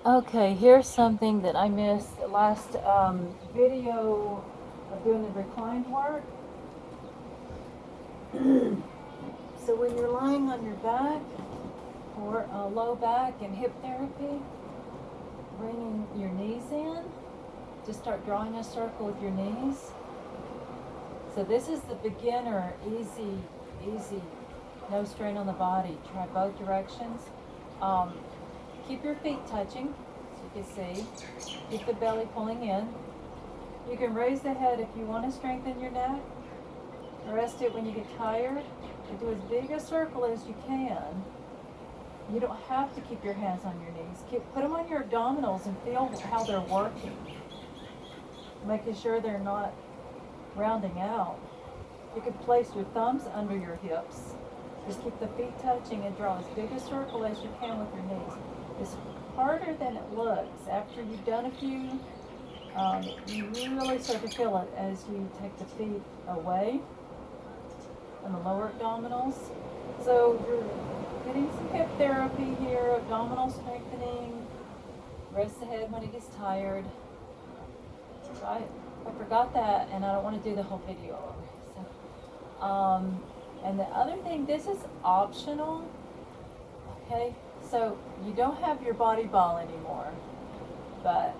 Okay, here's something that I missed the last video of doing the reclined work. So when you're lying on your back for low back and hip therapy, bringing your knees in, just start drawing a circle with your knees. So this is the beginner, easy, no strain on the body. Try both directions. Keep your feet touching, so you can see. Keep the belly pulling in. You can raise the head if you want to strengthen your neck. Rest it when you get tired. And do as big a circle as you can. You don't have to keep your hands on your knees. Put them on your abdominals and feel how they're working. Making sure they're not rounding out. You can place your thumbs under your hips. Just keep the feet touching and draw as big a circle as you can with your knees. It's harder than it looks. After you've done a few, you really start to feel it as you take the feet away and the lower abdominals. So you're getting some hip therapy here, abdominal strengthening. Rest the head when it gets tired. So I forgot that, and I don't want to do the whole video over. So, and the other thing, this is optional. Okay, so you don't have your body ball anymore, but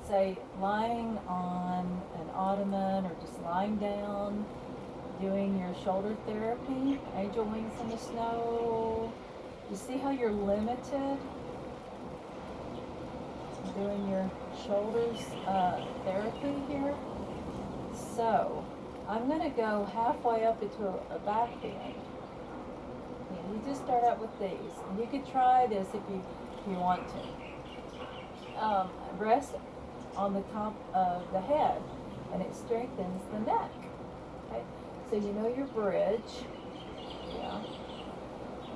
say lying on an ottoman or just lying down, doing your shoulder therapy, angel wings in the snow. You see how you're limited? Doing your shoulders therapy here. So I'm going to go halfway up into a back bend. And you just start out with these. And you could try this if you want to. Rest on the top of the head, and it strengthens the neck. Okay, so you know your bridge. Yeah.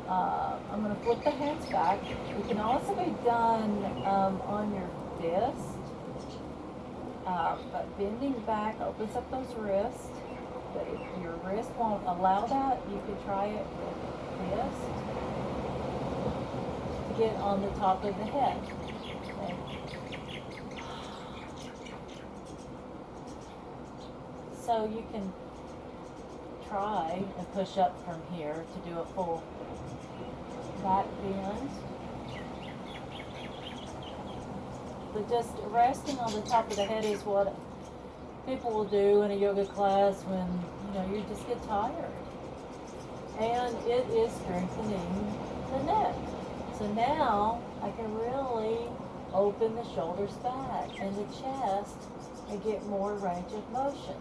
I'm going to flip the hands back. It can also be done on your fist, but bending back opens up those wrists. But if your wrist won't allow that, you could try it with fist to get on the top of the head. Okay. So you can try and push up from here to do a full back bend. But just resting on the top of the head is what people will do in a yoga class when you just get tired. And it is strengthening the neck. So now I can really open the shoulders back and the chest and get more range of motion.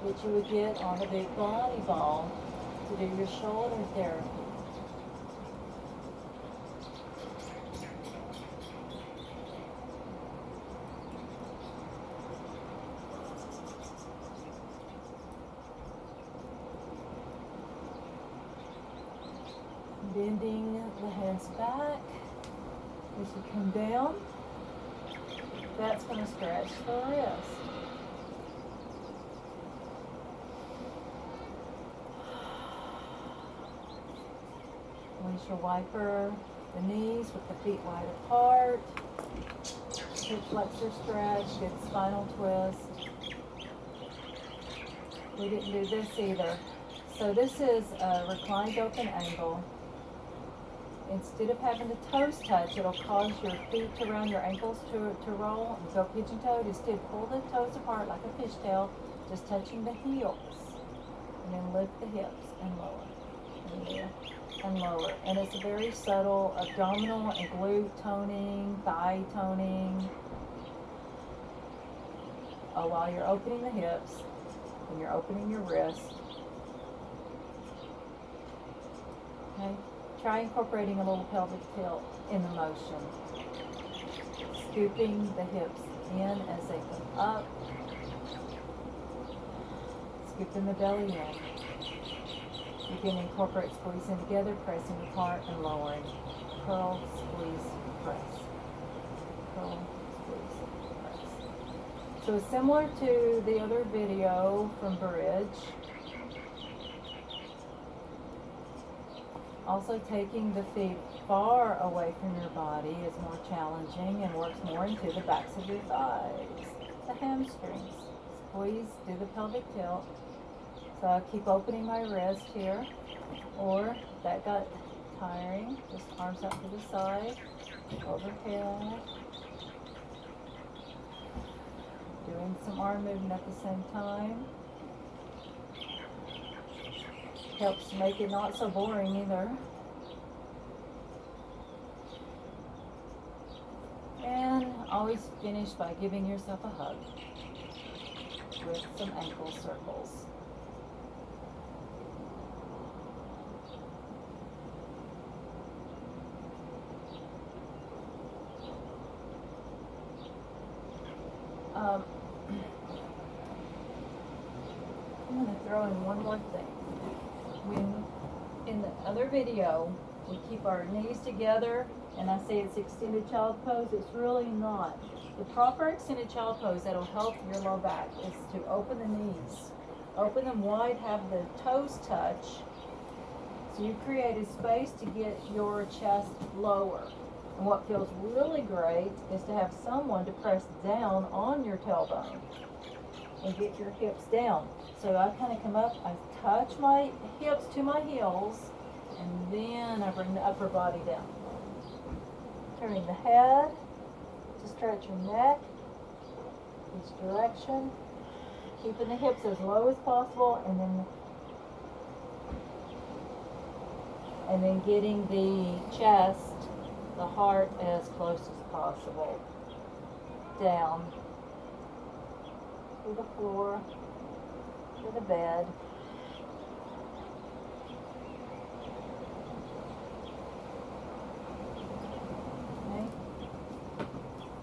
Which you would get on a big body ball to do your shoulder therapy. Bending the hands back as you come down. That's going to stretch the wrist. Windshield wiper the knees with the feet wide apart. Hip flexor stretch, good spinal twist. We didn't do this either. So this is a reclined open angle. Instead of having the toes touch, it'll cause your feet to round your ankles to roll and go pigeon-toed. Instead, pull the toes apart like a fishtail, just touching the heels. And then lift the hips and lower. And there. And lower. And it's a very subtle abdominal and glute toning, thigh toning. While you're opening the hips and you're opening your wrist. Okay? Try incorporating a little pelvic tilt in the motion. Scooping the hips in as they come up. Scooping the belly in. You can incorporate squeezing together, pressing apart, and lowering. Curl, squeeze, press. Curl, squeeze, press. So it's similar to the other video from bridge. Also, taking the feet far away from your body is more challenging and works more into the backs of your thighs, the hamstrings. Squeeze, do the pelvic tilt. So I keep opening my wrist here, or that got tiring. Just arms out to the side, overhead. Doing some arm movement at the same time. Helps make it not so boring either. And always finish by giving yourself a hug with some ankle circles. I'm going to throw in one more thing. When in the other video we keep our knees together and I say it's extended child pose, it's really not. The proper extended child pose that'll help your low back is to open the knees. Open them wide, have the toes touch, so you create a space to get your chest lower. And what feels really great is to have someone to press down on your tailbone and get your hips down. So I kind of come up, I touch my hips to my heels, and then I bring the upper body down. Turning the head to stretch your neck, each direction, keeping the hips as low as possible, and then getting the chest, the heart as close as possible. Down to the floor, to the bed.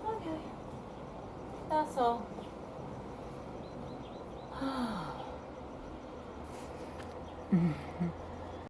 Okay, that's all.